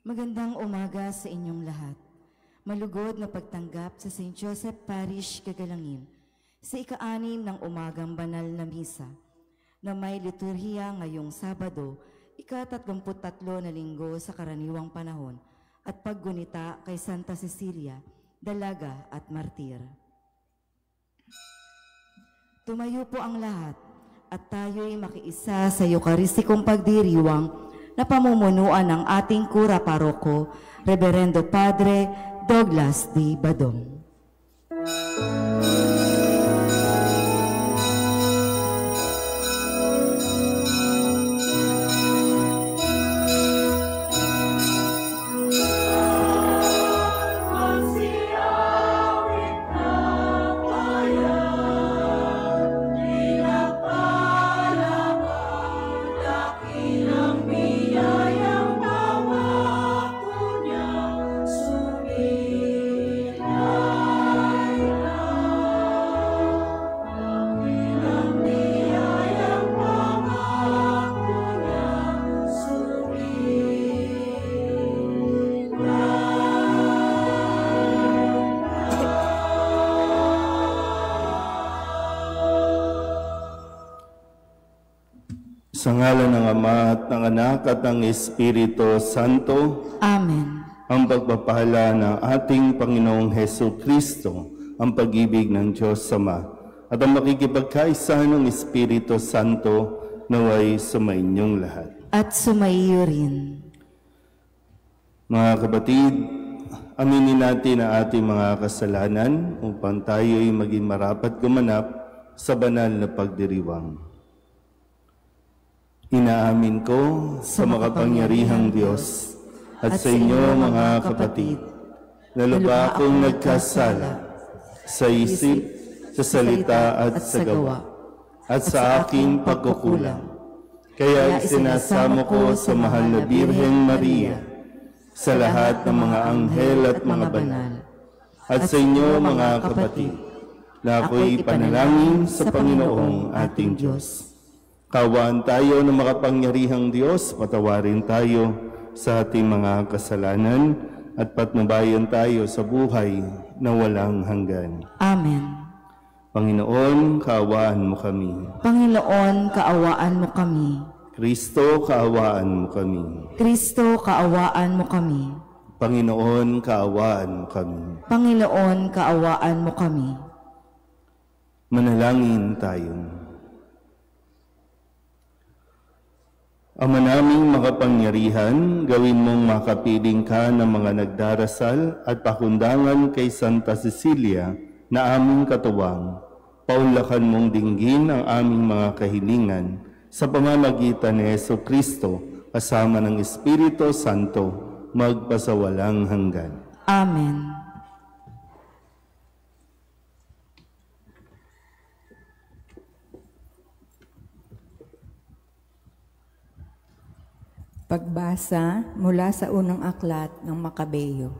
Magandang umaga sa inyong lahat. Malugod na pagtanggap sa St. Joseph Parish, Kagalangin sa ika-6 ng umagang banal na misa na may liturhiya ngayong Sabado, ika-33 na linggo sa karaniwang panahon at paggunita kay Santa Cecilia, Dalaga at Martir. Tumayo po ang lahat at tayo'y makiisa sa Eucharistikong pagdiriwang na pamumunuan ng ating kura paroko, Reverendo Padre Douglas D. Badong. Sa ngalan ng Ama at ng Anak at ng Espiritu Santo. Amen. Ang pagpapala ng ating Panginoong Hesus Kristo, ang pag-ibig ng Diyos Ama, at ang makikipagkaisa ng Espiritu Santo naway sumainyong lahat. At sumaiyo rin. Mga kapatid, aminin natin ang ating mga kasalanan upang tayo'y maging marapat gumanap sa banal na pagdiriwang. Inaamin ko sa makapangyarihang Diyos at sa inyo mga kapatid na lubha akong nagkasala sa isip, sa salita at sa gawa at sa aking pagkukulang. Kaya isinasamo ko sa mahal na Birhen Maria, sa lahat ng mga anghel at mga banal, at sa inyo mga kapatid na ako'y panalangin sa Panginoong ating Diyos. Kaawaan tayo ng makapangyarihang Diyos, patawarin tayo sa ating mga kasalanan at patnubayan tayo sa buhay na walang hanggan. Amen. Panginoon, kaawaan mo kami. Panginoon, kaawaan mo kami. Kristo, kaawaan mo kami. Kristo, kaawaan mo kami. Panginoon, kaawaan mo kami. Panginoon, kaawaan mo kami. Manalangin tayo. Ama naming makapangyarihan, gawin mong makapiling ka ng mga nagdarasal at pakundangan kay Santa Cecilia na aming katuwang. Paunlakan mong dinggin ang aming mga kahilingan sa pamamagitan ni Hesus Kristo kasama ng Espiritu Santo magpasawalang hanggan. Amen. Pagbasa mula sa unang aklat ng Makabeyo.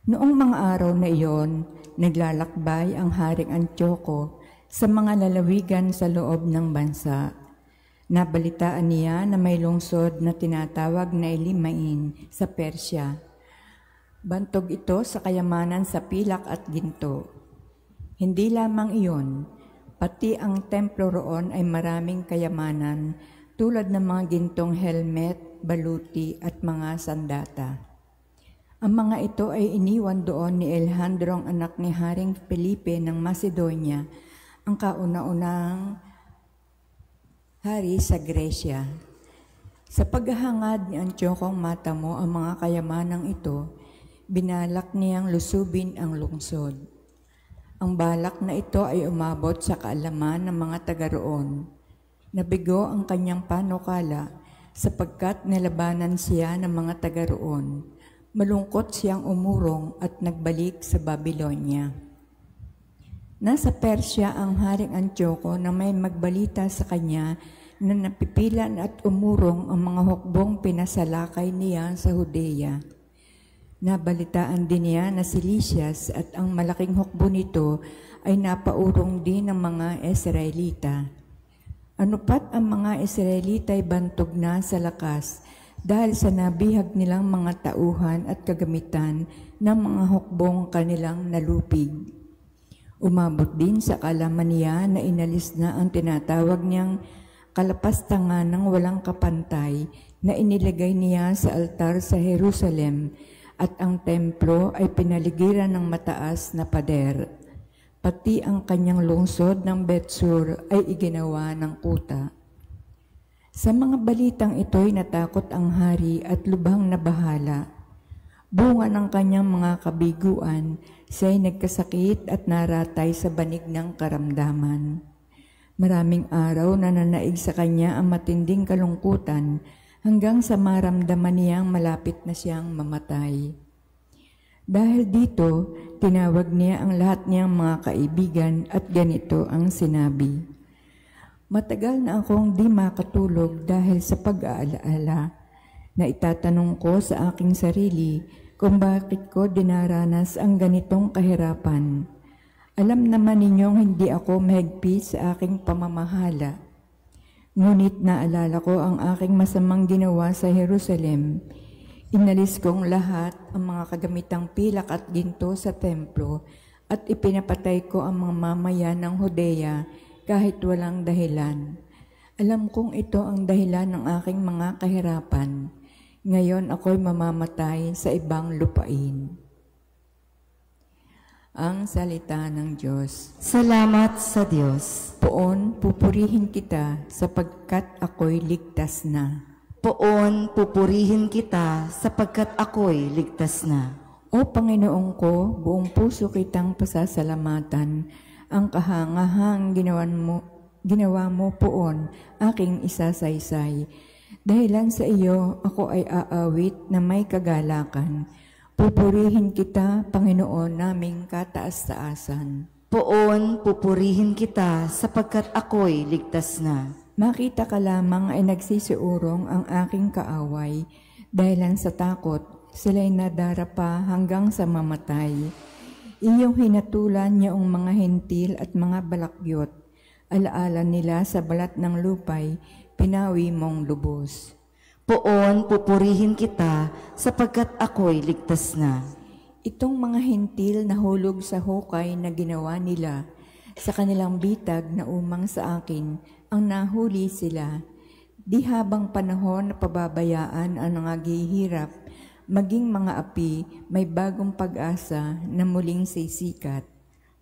Noong mga araw na iyon, naglalakbay ang Haring Antioko sa mga lalawigan sa loob ng bansa. Nabalitaan niya na may lungsod na tinatawag na Ilimain sa Persya. Bantog ito sa kayamanan sa pilak at ginto. Hindi lamang iyon, pati ang templo roon ay maraming kayamanan tulad ng mga gintong helmet, baluti at mga sandata. Ang mga ito ay iniwan doon ni Alejandro, ang anak ni Haring Felipe ng Macedonia, ang kauna-unang hari sa Gresya. Sa paghahangad ni Antiokong matamo ang mga kayamanang ito, binalak niyang lusubin ang lungsod. Ang balak na ito ay umabot sa kaalaman ng mga taga roon. Nabigo ang kanyang panukala sapagkat nilabanan siya ng mga taga roon. Malungkot siyang umurong at nagbalik sa Babylonia. Nasa Persya ang Haring Antioko na may magbalita sa kanya na napipilan at umurong ang mga hukbong pinasalakay niya sa Judea. Nabalitaan din niya na si Lysias at ang malaking hukbo nito ay napaurong din ng mga Israelita. Anupat ang mga Israelita ay bantog na sa lakas, dahil sa nabihag nilang mga tauhan at kagamitan ng mga hukbong kanilang nalupig. Umabot din sa kalaman niya na inalis na ang tinatawag niyang kalapastangan ng walang kapantay na inilagay niya sa altar sa Jerusalem at ang templo ay pinaligiran ng mataas na pader. Pati ang kanyang lungsod ng Betsur ay iginawa ng kuta. Sa mga balitang ito'y natakot ang hari at lubhang nabahala. Bunga ng kanyang mga kabiguan, siya'y nagkasakit at naratay sa banig ng karamdaman. Maraming araw na nanaig sa kanya ang matinding kalungkutan hanggang sa maramdaman niyang malapit na siyang mamatay. Dahil dito, tinawag niya ang lahat niyang mga kaibigan at ganito ang sinabi, "Matagal na akong di makatulog dahil sa pag-aalaala na itatanong ko sa aking sarili kung bakit ko dinaranas ang ganitong kahirapan. Alam naman ninyong hindi ako mahigpit sa aking pamamahala. Ngunit naalala ko ang aking masamang ginawa sa Jerusalem. Inalis kong lahat ang mga kagamitang pilak at ginto sa templo at ipinapatay ko ang mga mamayan ng Judea kahit walang dahilan. Alam kong ito ang dahilan ng aking mga kahirapan. Ngayon ako'y mamamatay sa ibang lupain." Ang salita ng Diyos. Salamat sa Diyos. Poon, pupurihin kita sapagkat ako'y ligtas na. Poon, pupurihin kita sapagkat ako'y ligtas na. O Panginoon ko, buong puso kitang pasasalamatan. Ang kahangahang ginawa mo poon, aking isasaysay. Dahilan sa iyo, ako ay aawit na may kagalakan. Pupurihin kita, Panginoon naming kataas-taasan. Poon, pupurihin kita sapagkat ako'y ligtas na. Makita ka lamang ay nagsisiurong ang aking kaaway. Dahilan sa takot, sila'y nadarapa hanggang sa mamatay. Iyong hinatulan niya ang mga hentil at mga balakyot. Alaala nila sa balat ng lupay, pinawi mong lubos. Poon, pupurihin kita sapagkat ako'y ligtas na. Itong mga hentil na hulog sa hukay na ginawa nila, sa kanilang bitag na umang sa akin, ang nahuli sila. Di habang panahon na pababayaan ang naghihirap, maging mga api, may bagong pag-asa na muling sisikat.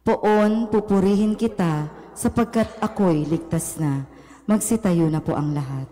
Poon, pupurihin kita sapagkat ako'y ligtas na. Magsitayo na po ang lahat.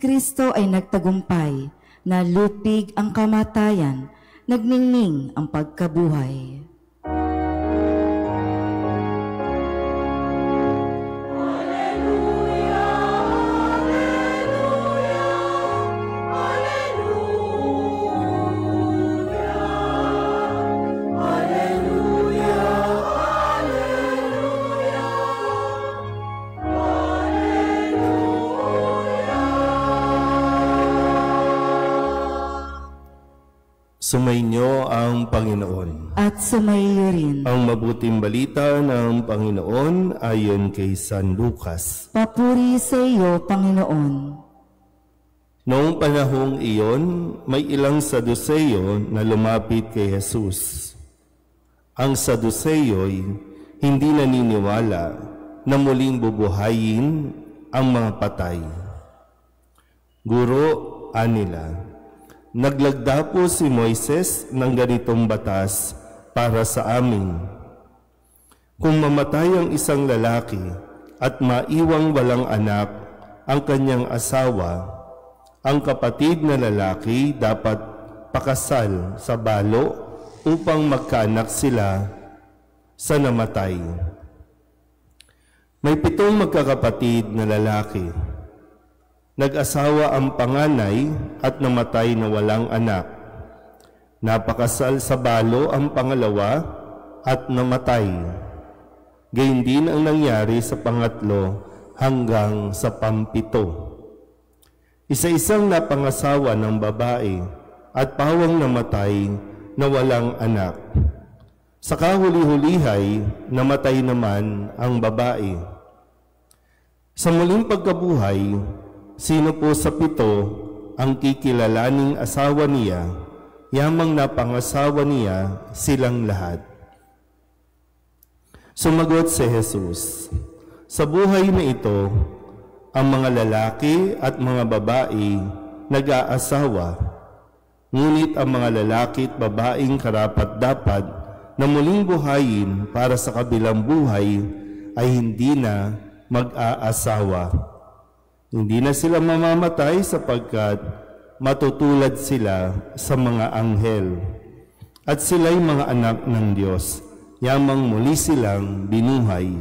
Kristo ay nagtagumpay, nalupig ang kamatayan, nagningning ang pagkabuhay. Sumainyo ang Panginoon. At sumaiyo rin. Ang mabuting balita ng Panginoon ayon kay San Lucas. Papuri sa iyo, Panginoon. Noong panahong iyon, may ilang Saduseyo na lumapit kay Jesus. Ang Saduseyo'y hindi naniniwala na muling bubuhayin ang mga patay. Guro, anila, naglagda po si Moises ng ganitong batas para sa amin. Kung mamatay ang isang lalaki at maiwang walang anak ang kanyang asawa, ang kapatid na lalaki dapat pakasal sa balo upang magkaanak sila sa namatay. May 7 magkakapatid na lalaki. Nag-asawa ang panganay at namatay na walang anak. Napakasal sa balo ang pangalawa at namatay. Gayun din ang nangyari sa pangatlo hanggang sa pampito. Isa-isang napangasawa ng babae at pawang namatay na walang anak. Sa kahuli-hulihay, namatay naman ang babae. Sa muling pagkabuhay, sino po sa pito ang kikilalaning asawa niya, yamang napangasawa niya silang lahat? Sumagot si Jesus, sa buhay na ito, ang mga lalaki at mga babae nag-aasawa, ngunit ang mga lalaki at babaeng karapat-dapat na muling buhayin para sa kabilang buhay ay hindi na mag-aasawa. Hindi na sila mamamatay sapagkat matutulad sila sa mga anghel. At sila'y mga anak ng Diyos, yamang muli silang binuhay.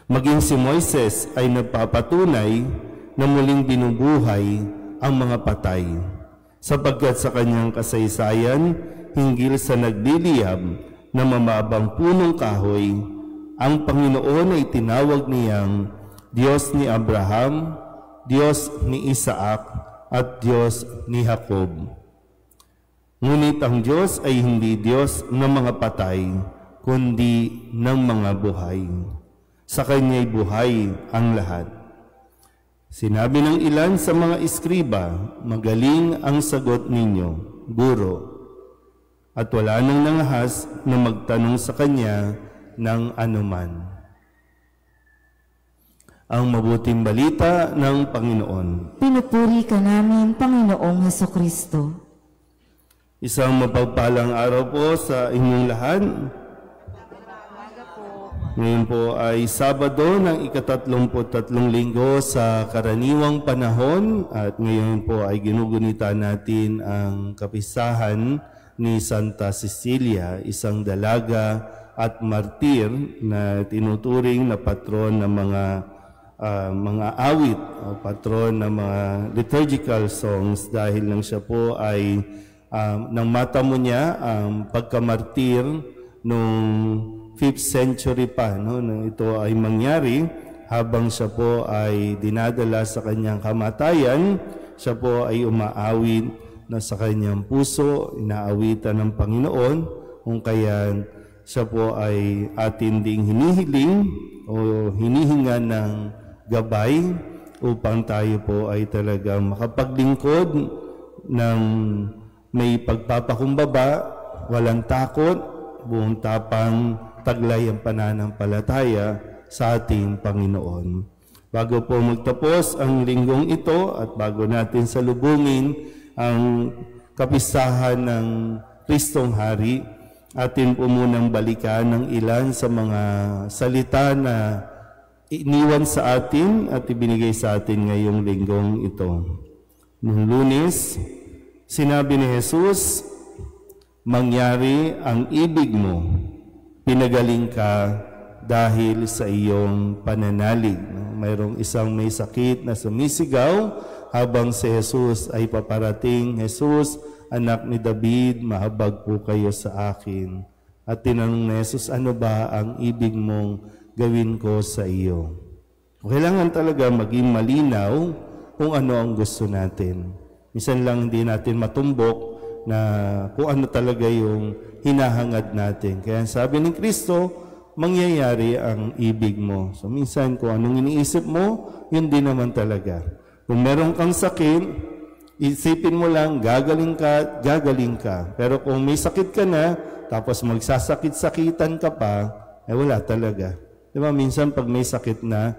Maging si Moises ay nagpapatunay na muling binubuhay ang mga patay, sapagkat sa kanyang kasaysayan, hinggil sa nagliliyab na mamabang punong kahoy, ang Panginoon ay tinawag niyang Diyos ni Abraham, Diyos ni Isaac, at Diyos ni Jacob. Ngunit ang Diyos ay hindi Diyos ng mga patay, kundi ng mga buhay. Sa Kanya'y buhay ang lahat. Sinabi ng ilan sa mga iskriba, magaling ang sagot ninyo, Guro. At wala nang nangahas na magtanong sa Kanya ng anuman. Ang mabuting balita ng Panginoon. Pinupuri ka namin, Panginoong Hesukristo. Isang mapagpalang araw po sa inyong lahat. Ngayon po ay Sabado ng ika-33 linggo sa karaniwang panahon at ngayon po ay ginugunita natin ang kapistahan ni Santa Cecilia, isang dalaga at martir na tinuturing na patron ng mga awit o patron ng mga liturgical songs dahil nang siya po ay nang matamo niya ang pagkamartir noong 5th century pa, no, nang ito ay mangyari habang siya po ay dinadala sa kanyang kamatayan, siya po ay umaawit na sa kanyang puso, inaawitan ng Panginoon, kung kaya siya po ay atin ding hinihiling o hinihinga ng gabay upang tayo po ay talagang makapaglingkod ng may pagpapakumbaba, walang takot, buong tapang taglay ang pananampalataya sa ating Panginoon. Bago po magtapos ang linggong ito at bago natin salubungin ang kapistahan ng Kristong Hari, atin po munang balikan ng ilan sa mga salita na iniwan sa atin at ibinigay sa atin ngayong linggong ito. Noong Lunes, sinabi ni Jesus, mangyari ang ibig mo, pinagaling ka dahil sa iyong pananalig. Mayroong isang may sakit na sumisigaw habang si Jesus ay paparating. Jesus, anak ni David, mahabag po kayo sa akin. At tinanong ni Jesus, ano ba ang ibig mong gawin ko sa iyo? Kailangan talaga maging malinaw kung ano ang gusto natin. Minsan lang hindi natin matumbok na kung ano talaga yung hinahangad natin. Kaya sabi ni Kristo, mangyayari ang ibig mo. So minsan kung anong iniisip mo, yun din naman talaga. Kung meron kang sakit, isipin mo lang, gagaling ka. Pero kung may sakit ka na, tapos magsasakit-sakitan ka pa, wala talaga. Diba, minsan pag may sakit na,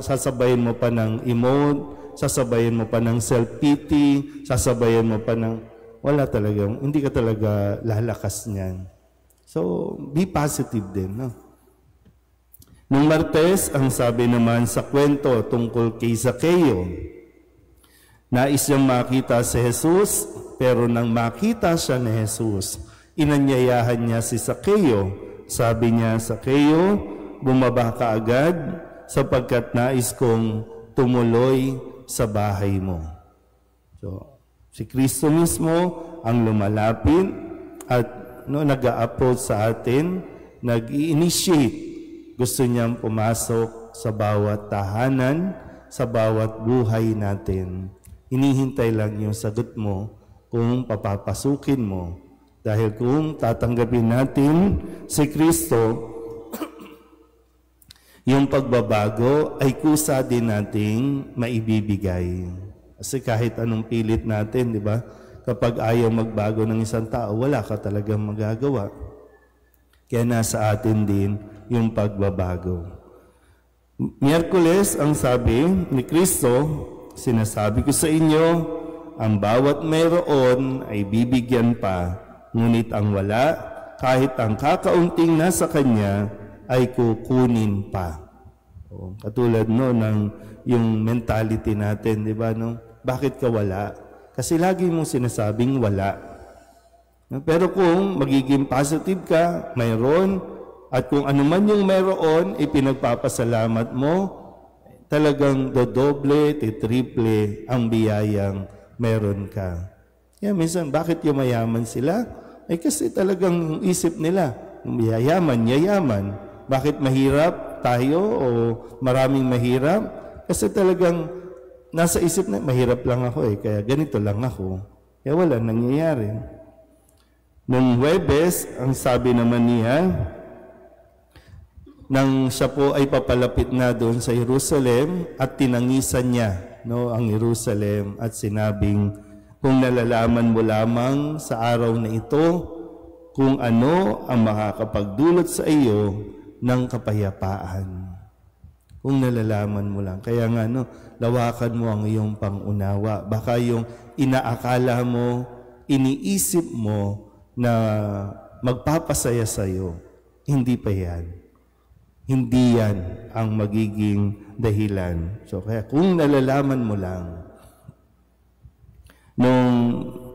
sasabayin mo pa ng emote, sasabayin mo pa ng self-pity, sasabayin mo pa ng, wala talaga, hindi ka talaga lalakas niyan. So, be positive din, no? Nung Martes, ang sabi naman sa kwento tungkol kay Zaccheo, nais niyang makita si Jesus, pero nang makita siya ni Jesus, inanyayahan niya si Zaccheo. Sabi niya, Zaccheo, bumaba ka agad sapagkat nais kong tumuloy sa bahay mo. So, si Kristo mismo ang lumalapit at nag-a-approach sa atin, nag-i-initiate. Gusto niyang pumasok sa bawat tahanan, sa bawat buhay natin. Hinihintay lang yung sagot mo kung papapasukin mo. Dahil kung tatanggapin natin si Kristo, yung pagbabago ay kusa din nating maibibigay. Kasi kahit anong pilit natin, di ba? Kapag ayaw magbago ng isang tao, wala ka talagang magagawa. Kaya nasa atin din yung pagbabago. Miyerkules, ang sabi ni Kristo, sinasabi ko sa inyo, ang bawat mayroon ay bibigyan pa, ngunit ang wala, kahit ang kakaunting nasa kanya, ay kukunin pa. O, katulad ng yung mentality natin, di ba? Bakit ka wala? Kasi lagi mong sinasabing wala. Pero kung magiging positive ka, mayroon, at kung ano man yung mayroon, ipinagpapasalamat mo, talagang dodoble, titriple ang biyayang meron ka. Kaya minsan, bakit yung mayaman sila? Kasi talagang isip nila, yayaman. Bakit mahirap tayo o maraming mahirap? Kasi talagang nasa isip na, mahirap lang ako kaya ganito lang ako. Kaya wala nangyayari. Nung Huwebes, ang sabi naman niya, nang siya po ay papalapit na doon sa Jerusalem at tinangisan niya ang Jerusalem at sinabing, kung nalalaman mo lamang sa araw na ito kung ano ang makakapagdulot sa iyo ng kapayapaan. Kung nalalaman mo lang. Kaya nga, lawakan mo ang iyong pangunawa. Baka yung inaakala mo, iniisip mo na magpapasaya sa iyo, hindi pa yan. Hindi yan ang magiging dahilan. So, kaya kung nalalaman mo lang. Nung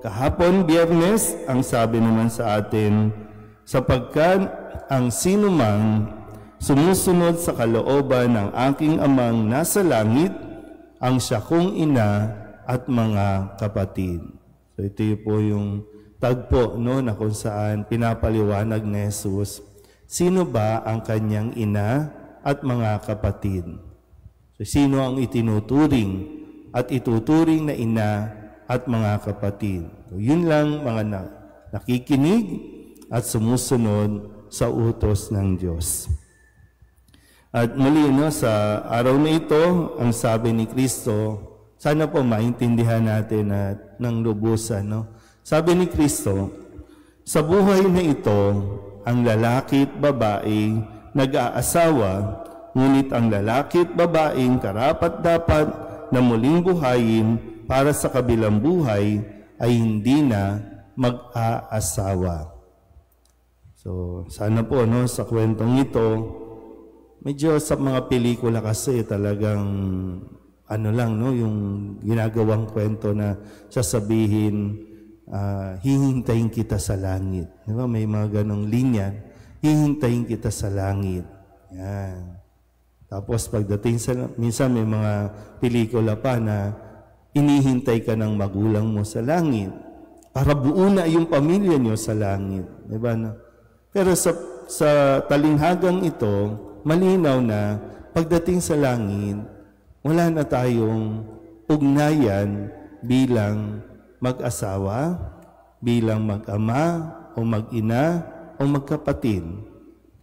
kahapon, Biyernes, ang sabi naman sa atin, sapagkat ang sinumang sumusunod sa kalooban ng aking amang nasa langit, ang siya kong ina at mga kapatid. So ito po yung tagpo na kung saan pinapaliwanag ni Jesus, sino ba ang kanyang ina at mga kapatid? So sino ang itinuturing at ituturing na ina at mga kapatid? So, yun lang mga nakikinig at sumusunod sa utos ng Diyos. At muli, sa araw na ito, ang sabi ni Kristo, sana po maintindihan natin ng lubusan. Sabi ni Kristo, sa buhay na ito, ang lalaki at babae nag-aasawa, ngunit ang lalaki at babaeng karapat-dapat na muling buhayin para sa kabilang buhay ay hindi na mag-aasawa. So, sana po sa kwentong ito, medyo sa mga pelikula kasi talagang yung ginagawang kwento na sasabihin, hihintayin kita sa langit. Di ba? May mga ganong linya, hihintayin kita sa langit. Yan. Tapos pagdating minsan may mga pelikula pa na inihintay ka ng magulang mo sa langit para buo na yung pamilya niyo sa langit. Di ba? Pero sa talinghagang ito, malinaw na pagdating sa langit, wala na tayong ugnayan bilang mag-asawa, bilang mag-ama o mag-ina o magkapatid.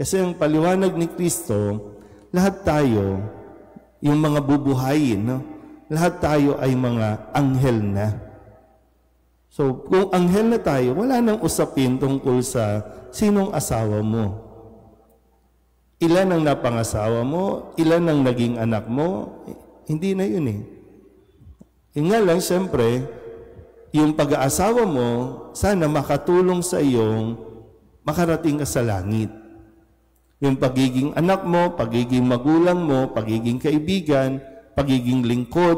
Kasi ang paliwanag ni Kristo, lahat tayo, yung mga bubuhayin, lahat tayo ay mga anghel na. So, kung anghel na tayo, wala nang usapin tungkol sa sinong asawa mo. Ilan ang napangasawa mo, ilan ang naging anak mo, hindi na yun Yung nga lang, siyempre, yung pag-aasawa mo, sana makatulong sa iyong makarating ka sa langit. Yung pagiging anak mo, pagiging magulang mo, pagiging kaibigan, pagiging lingkod,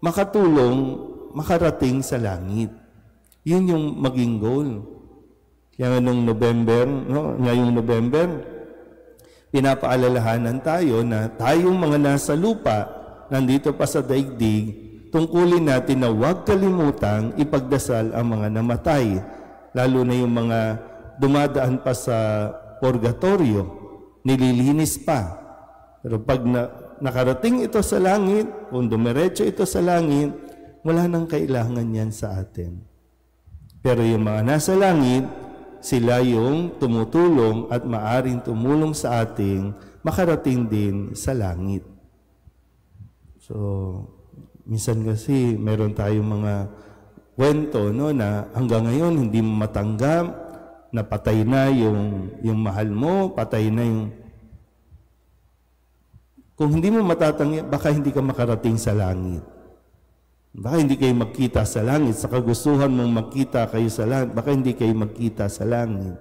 makatulong, makarating sa langit. Yun yung maging goal. Kaya ngayong November, pinapaalalahanan tayo na tayong mga nasa lupa nandito pa sa daigdig, tungkulin natin na huwag kalimutang ipagdasal ang mga namatay, lalo na yung mga dumadaan pa sa purgatorio, nililinis pa. Pero pag nakarating ito sa langit, kung dumiretso ito sa langit, wala nang kailangan yan sa atin. Pero yung mga nasa langit, sila yung tumutulong at maaring tumulong sa ating makarating din sa langit. So, minsan kasi meron tayong mga kwento, no, na hanggang ngayon hindi mo matanggap na patay na yung mahal mo, patay na yung... Kung hindi mo matatanggap, baka hindi ka makarating sa langit. Baka hindi kayo magkita sa langit. Sa kagustuhan mong magkita kayo sa langit, baka hindi kayo magkita sa langit.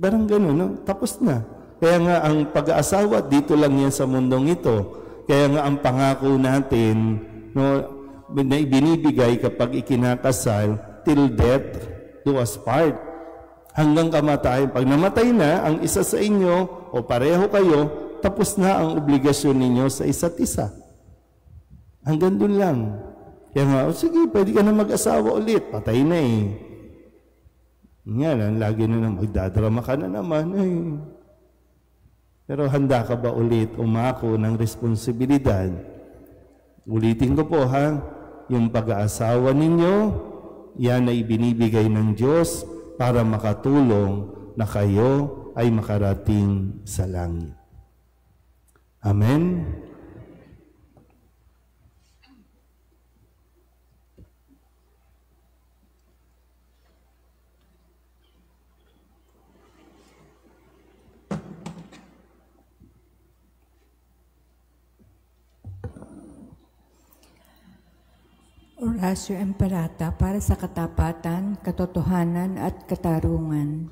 Parang gano'n, no? Tapos na. Kaya nga ang pag-aasawa, dito lang yan sa mundong ito. Kaya nga ang pangako natin, no, na ibinibigay kapag ikinakasal, till death do us part. Hanggang kamatayan. Pag namatay na ang isa sa inyo o pareho kayo, tapos na ang obligasyon ninyo sa isa't isa. Hanggang dun lang. Kaya nga, sige, pwede ka na mag-asawa ulit. Patay na eh. Nga lang, lagi na magdadrama ka na naman. Eh. Pero handa ka ba ulit umako ng responsibilidad? Ulitin ko po ha, yung pag-aasawa ninyo, yan ay binibigay ng Diyos para makatulong na kayo ay makarating sa langit. Amen? Orasyo Emperata para sa katapatan, katotohanan at katarungan.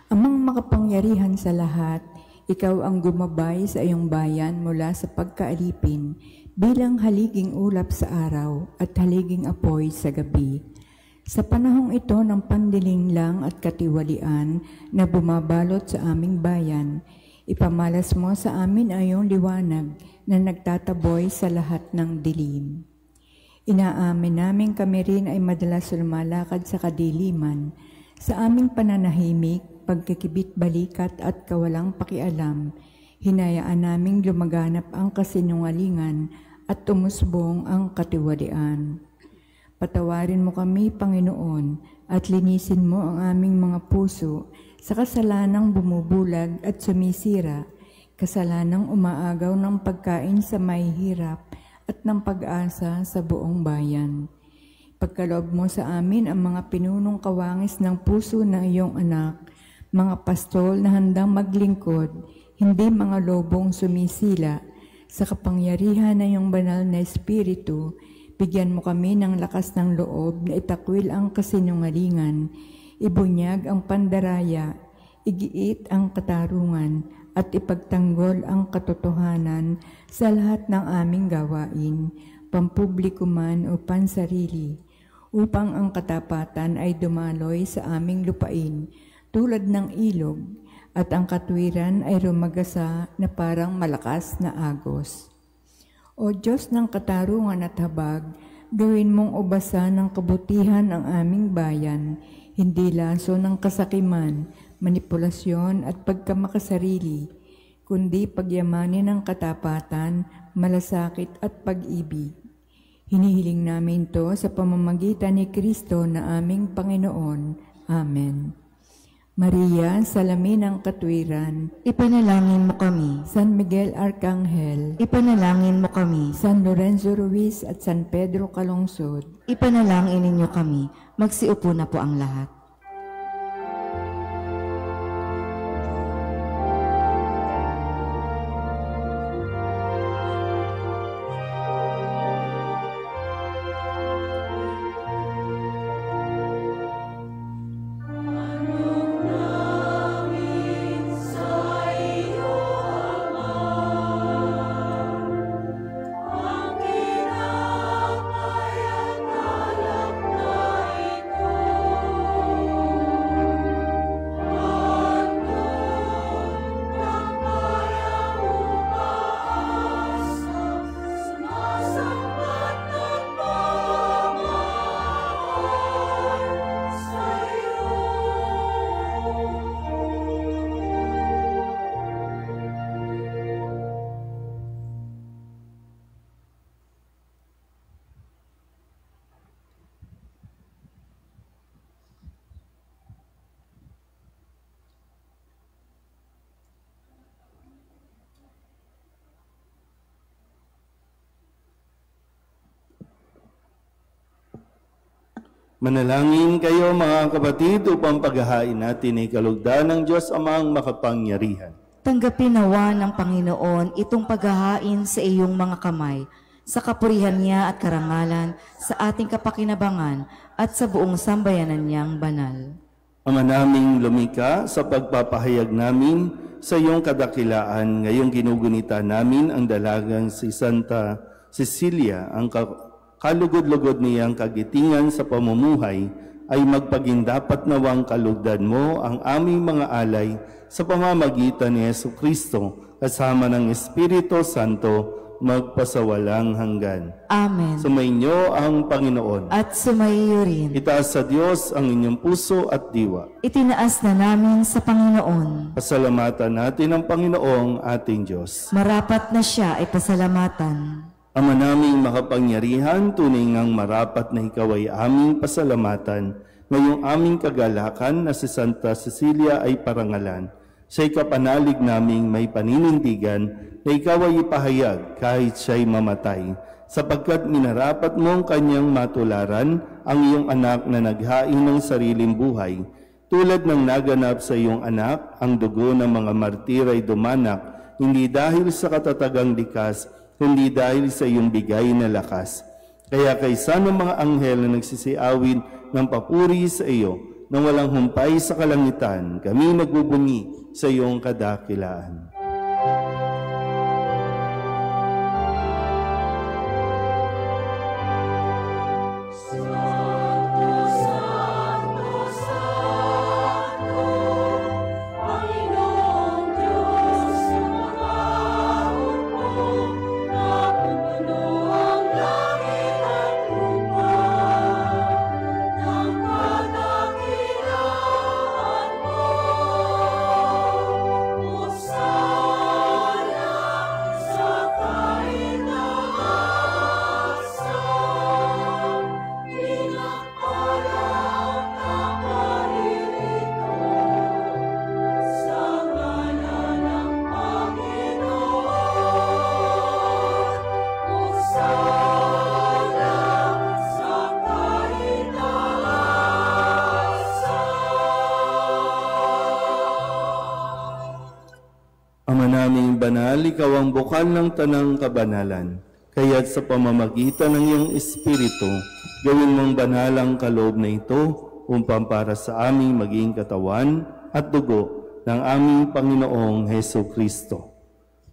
Amang makapangyarihan sa lahat, ikaw ang gumabay sa iyong bayan mula sa pagkaalipin bilang haliging ulap sa araw at haliging apoy sa gabi. Sa panahong ito ng pandiling lang at katiwalian na bumabalot sa aming bayan, ipamalas mo sa amin ang iyong liwanag na nagtataboy sa lahat ng dilim. Inaamin namin kami rin ay madalas lumalakad sa kadiliman. Sa aming pananahimik, pagkikibit-balikat at kawalang pakialam, hinayaan naming lumaganap ang kasinungalingan at tumusbong ang katiwalian. Patawarin mo kami, Panginoon, at linisin mo ang aming mga puso sa kasalanang bumubulag at sumisira, kasalanang umaagaw ng pagkain sa mahihirap, at ng pag-asa sa buong bayan. Pagkaloob mo sa amin ang mga pinunong kawangis ng puso ng iyong anak, mga pastol na handang maglingkod, hindi mga lobong sumisila. Sa kapangyarihan ng iyong banal na espiritu, bigyan mo kami ng lakas ng loob na itakwil ang kasinungalingan, ibunyag ang pandaraya, igiit ang katarungan, at ipagtanggol ang katotohanan sa lahat ng aming gawain, pampubliko man o pansarili, upang ang katapatan ay dumaloy sa aming lupain tulad ng ilog, at ang katwiran ay rumagasa na parang malakas na agos. O Diyos ng katarungan at habag, gawin mong ubasan ng kabutihan ang aming bayan, hindi laso ng kasakiman, manipulasyon at pagkamakasarili, kundi pagyamanin ng katapatan, malasakit at pag-ibig. Hinihiling namin to sa pamamagitan ni Kristo na aming Panginoon. Amen. Maria, salamin ng katwiran, Ipanalangin mo kami. San Miguel Arcangel, Ipanalangin mo kami. San Lorenzo Ruiz at San Pedro Calungsod, Ipanalangin ninyo kami. Magsiupo na po ang lahat. Manalangin kayo mga kapatid upang paghahain natin ay kalugdan ng Diyos Amang makapangyarihan. Tanggapin nawa ng Panginoon itong paghahain sa iyong mga kamay, sa kapurihan niya at karangalan, sa ating kapakinabangan at sa buong sambayanan niyang banal. Ama naming lumika, sa pagpapahayag namin sa iyong kadakilaan, ngayong ginugunita namin ang dalagang si Santa Cecilia, ang kalugod-lugod niyang kagitingan sa pamumuhay, ay magpagindapat nawang kalugdan mo ang aming mga alay sa pamamagitan ni Jesucristo, kasama ng Espiritu Santo, magpasawalang hanggan. Amen. Sumainyo ang Panginoon. At sumaiyo rin. Itaas sa Diyos ang inyong puso at diwa. Itinaas na namin sa Panginoon. Pasalamatan natin ang Panginoong ating Diyos. Marapat na siya ay pasalamatan. Ama naming makapangyarihan, tunay ngang marapat na ikaw ay aming pasalamatan. Ngayong aming kagalakan na si Santa Cecilia ay parangalan. Siya'y kapanalig naming may paninindigan na ikaw ay ipahayag kahit siya'y mamatay, sapagkat minarapat mong kanyang matularan ang iyong anak na naghain ng sariling buhay. Tulad ng naganap sa iyong anak, ang dugo ng mga martir ay dumanak, hindi dahil sa katatagang likas, kundi dahil sa iyong bigay na lakas. Kaya kaysa ng mga anghel na nagsisiawin ng papuri sa iyo, nang walang humpay sa kalangitan, kami nagbubunyi sa iyong kadakilaan. Ama naming banal, ikaw ang bukal ng tanang kabanalan. Kaya't sa pamamagitan ng iyong Espiritu, gawin mong banal ang kaloob na ito upang para sa aming maging katawan at dugo ng aming Panginoong Jesucristo.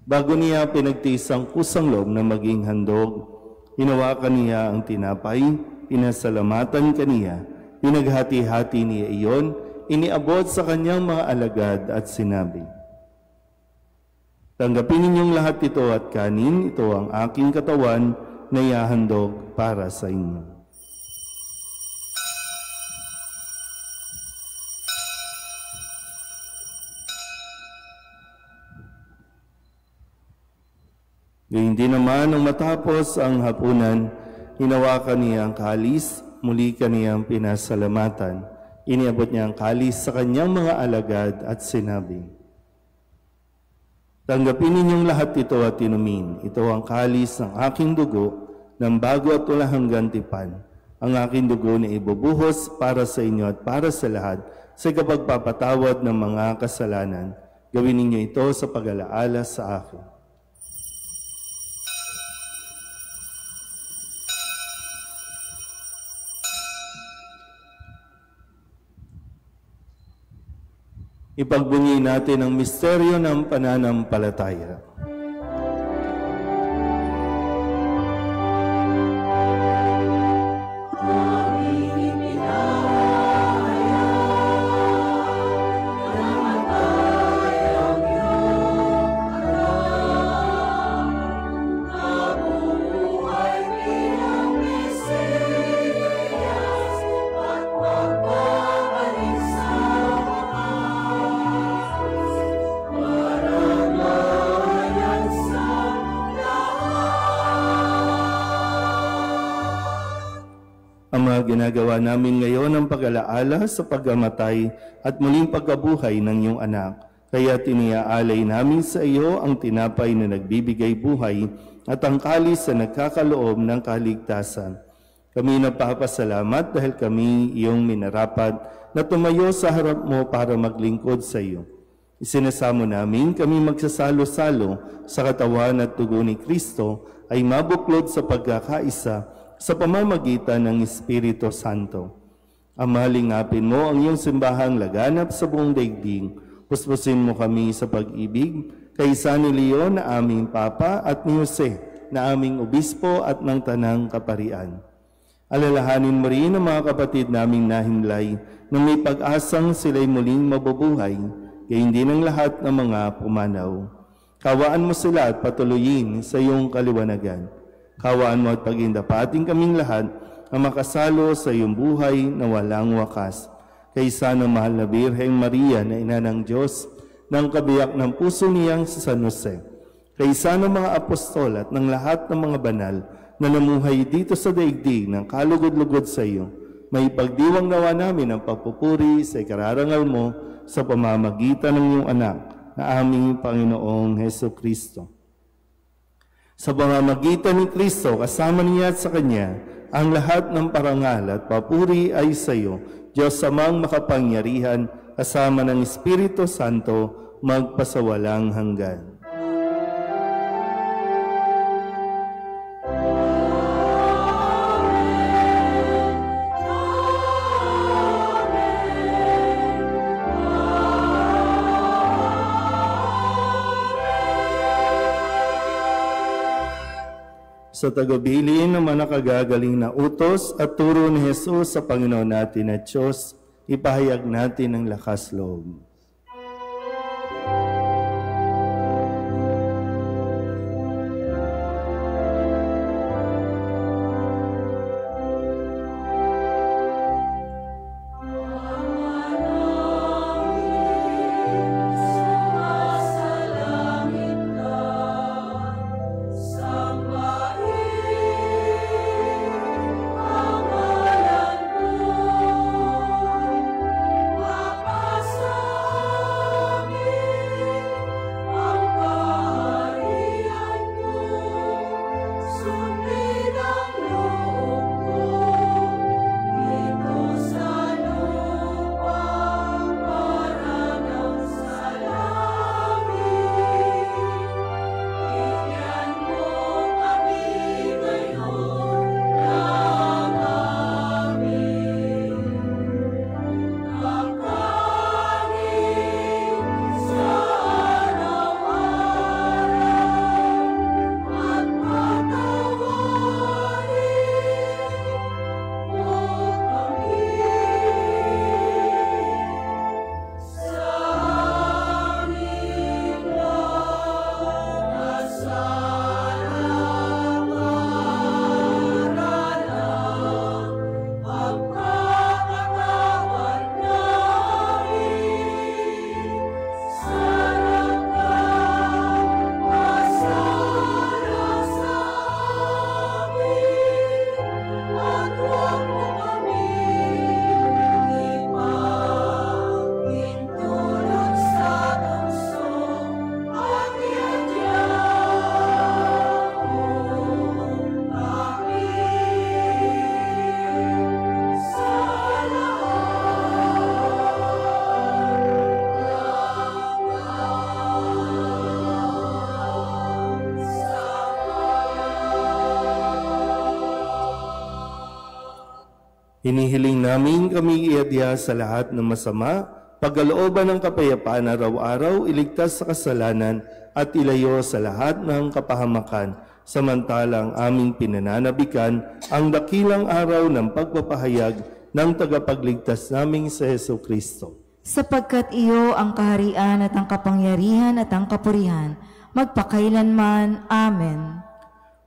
Bago niya pinagtiis ang kusang loob na maging handog, hinawakan niya ang tinapay, pinasalamatan kaniya, pinaghati-hati niya iyon, iniabot sa kanyang mga alagad at sinabi, "Tanggapin ninyong lahat ito at kanin, ito ang aking katawan na ihahandog para sa inyo." Gayun din naman, nung matapos ang hapunan, hinawakan niya ang kalis, muli kaniyang pinasalamatan. Iniabot niya ang kalis sa kanyang mga alagad at sinabi, "Tanggapin ninyong lahat ito at inumin. Ito ang kalis ng aking dugo ng bago at walang gantipan. Ang aking dugo na ibubuhos para sa inyo at para sa lahat sa kapagpapatawad ng mga kasalanan. Gawin ninyo ito sa pag-alaala sa akin." Ipagbunyi natin ang misteryo ng pananampalataya. Ginagawa namin ngayon ang pag-alaala sa pagkamatay at muling pagkabuhay ng iyong anak. Kaya tiniaalay namin sa iyo ang tinapay na nagbibigay buhay at ang kalis na nagkakaloob ng kaligtasan. Kami nagpapasalamat dahil kami iyong minarapat na tumayo sa harap mo para maglingkod sa iyo. Isinasamo namin kami magsasalo-salo sa katawan at dugo ni Kristo ay mabuklod sa pagkakaisa sa pamamagitan ng Espiritu Santo. Ama, lingapin mo ang iyong simbahang laganap sa buong daigdig. Puspusin mo kami sa pag-ibig kay San Leon na aming Papa at ni Jose na aming Obispo at ng Tanang Kaparian. Alalahanin mo rin ang mga kapatid naming nahimlay na may pag-asang sila'y muling mabubuhay, gayon din ang lahat ng mga pumanaw. Kawaan mo sila at patuloyin sa iyong kaliwanagan. Kawaan mo at pagindapating kaming lahat na makasalo sa iyong buhay na walang wakas. Kaysa ng mahal na Birheng Maria na ina ng Diyos, ng kabiyak ng puso niyang si San Jose. Kaysa ng mga apostol at ng lahat ng mga banal na namuhay dito sa daigdig ng kalugod-lugod sa iyo, may pagdiwang nawa namin ang pagpupuri sa ikararangal mo sa pamamagitan ng iyong anak na aming Panginoong Hesukristo. Sa pamamagitan ni Kristo, kasama niya at sa Kanya, ang lahat ng parangal at papuri ay sa iyo, Diyos Amang makapangyarihan, kasama ng Espiritu Santo, magpasawalang hanggan. Sa tagubilin ng mga nakagagaling na utos at turo ni Jesus sa Panginoon natin at Diyos, ipahayag natin ang lakas loob. Hinihiling namin kami iadya sa lahat ng masama, pagkalooban ng kapayapaan araw-araw, iligtas sa kasalanan at ilayo sa lahat ng kapahamakan, samantalang aming pinananabikan ang dakilang araw ng pagpapahayag ng tagapagligtas naming sa Hesukristo. Sapagkat iyo ang kaharian at ang kapangyarihan at ang kapurihan, magpakailanman. Amen.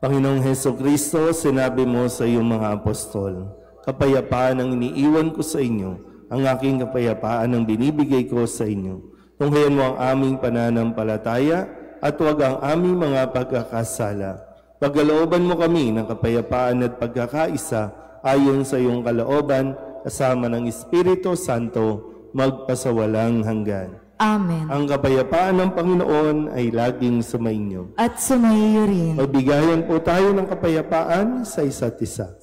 Panginoong Hesukristo, sinabi mo sa iyong mga apostol, kapayapaan ang iniiwan ko sa inyo, ang aking kapayapaan ang binibigay ko sa inyo. Tunghayan mo ang aming pananampalataya at huwag ang aming mga pagkakasala. Pagkalooban mo kami ng kapayapaan at pagkakaisa ayon sa iyong kalooban, kasama ng Espiritu Santo, magpasawalang hanggan. Amen. Ang kapayapaan ng Panginoon ay laging sumainyo. At sumaiyo rin. Magbigayan po tayo ng kapayapaan sa isa't isa.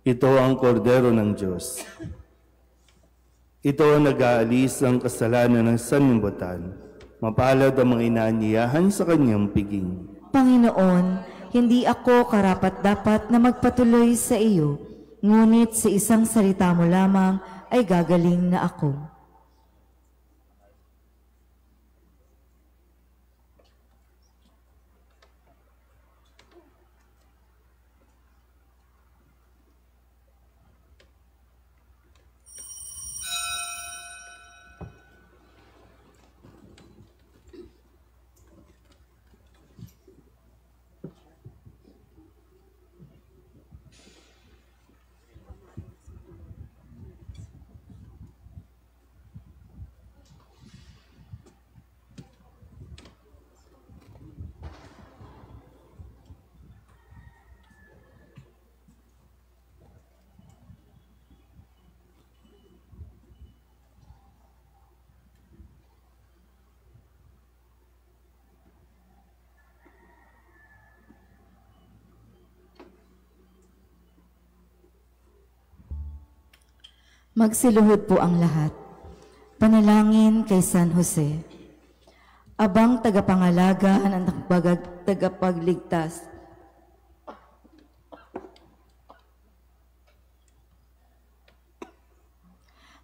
Ito ang kordero ng Diyos. Ito ang nag-aalis ng kasalanan ng sanlibutan. Mapalad ang mga inaanyayahan sa kanyang piging. Panginoon, hindi ako karapat-dapat na magpatuloy sa iyo, ngunit sa isang salita mo lamang ay gagaling na ako. Magsiluhod po ang lahat. Panalangin kay San Jose. Abang tagapangalaga ng tagapagligtas,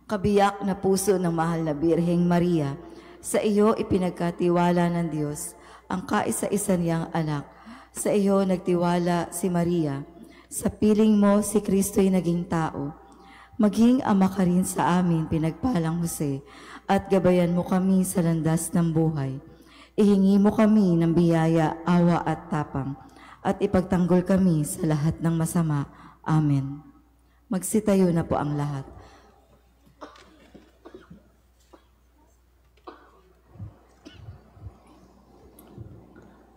kabiyak na puso ng mahal na Birheng Maria, sa iyo ipinagkatiwala ng Diyos ang kaisa-isa niyang anak. Sa iyo nagtiwala si Maria. Sa piling mo si Kristo'y naging tao. Maging ama ka rin sa amin, pinagpalang Jose, at gabayan mo kami sa landas ng buhay. Ihingi mo kami ng biyaya, awa at tapang, at ipagtanggol kami sa lahat ng masama. Amen. Magsitayo na po ang lahat.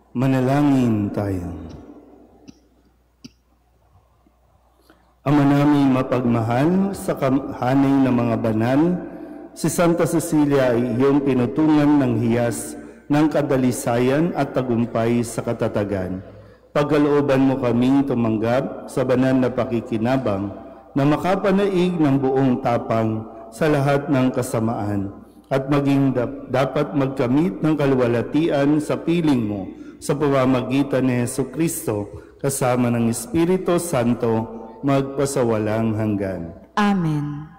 Manalangin tayo. Ama naming mapagmahal, sa hanay ng mga banal, si Santa Cecilia ay iyong pinutungan ng hiyas ng kadalisayan at tagumpay sa katatagan. Pagkalooban mo kaming tumanggap sa banal na pakikinabang na makapanaig ng buong tapang sa lahat ng kasamaan at maging dapat magkamit ng kaluwalhatian sa piling mo sa pamamagitan ni Jesucristo kasama ng Espiritu Santo magpasawalang hanggan. Amen.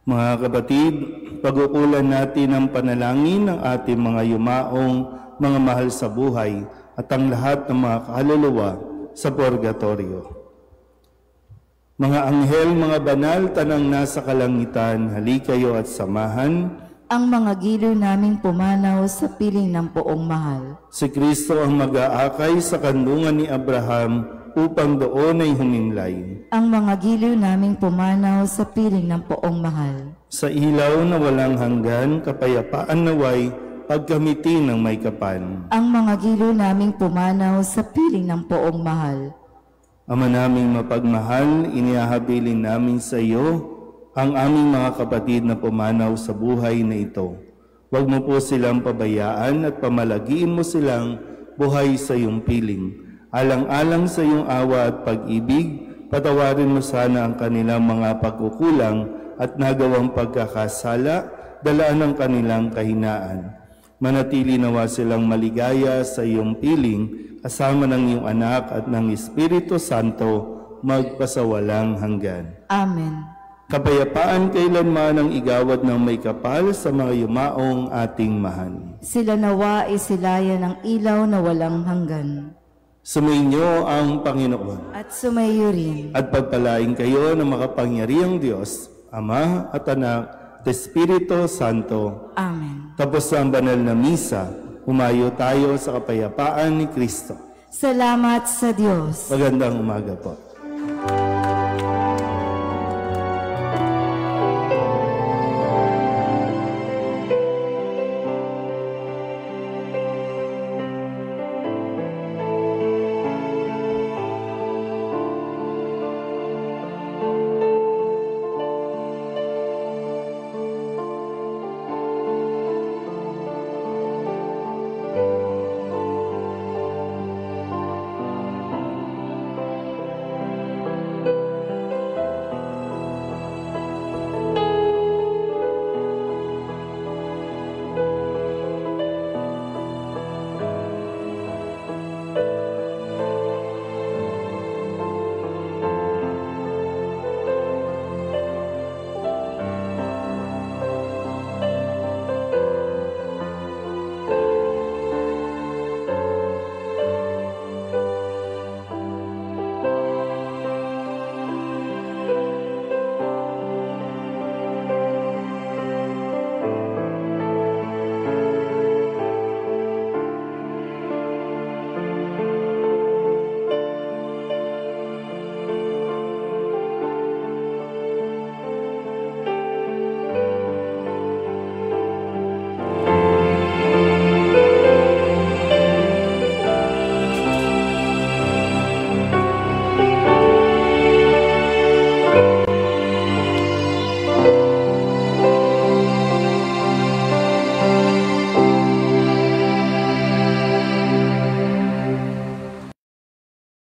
Mga kapatid, pag-ukulan natin ang panalangin ng ating mga yumaong mga mahal sa buhay at ang lahat ng mga kaluluwa sa purgatorio. Mga anghel, mga banal, tanang nasa kalangitan, halikayo at samahan ang mga giliw naming pumanaw sa piling ng poong mahal. Si Kristo ang mag-aakay sa kandungan ni Abraham upang doon ay humimlay. Ang mga giliw naming pumanaw sa piling ng poong mahal. Sa ilaw na walang hanggan, kapayapaan naway pagkamiti ng may kapan. Ang mga giliw naming pumanaw sa piling ng poong mahal. Ama naming mapagmahal, inihahabilin namin sa iyo ang aming mga kapatid na pumanaw sa buhay na ito. Huwag mo po silang pabayaan at pamalagiin mo silang buhay sa iyong piling. Alang-alang sa iyong awa at pag-ibig, patawarin mo sana ang kanilang mga pagkukulang at nagawang pagkakasala, dalaan ang kanilang kahinaan. Manatili nawa silang maligaya sa iyong piling, kasama ng iyong anak at ng Espiritu Santo, magpasawalang hanggan. Amen. Kapayapaan kailanman ang igawad ng may kapal sa mga yumaong ating mahal. Sila nawa ay silaya ng ilaw na walang hanggan. Sumainyo ang Panginoon. At sumayo rin. At pagpalain kayo ng makapangyarihang Diyos, Ama at Anak at Espiritu Santo. Amen. Tapos ang banal na misa, humayo tayo sa kapayapaan ni Kristo. Salamat sa Diyos. Magandang umaga po.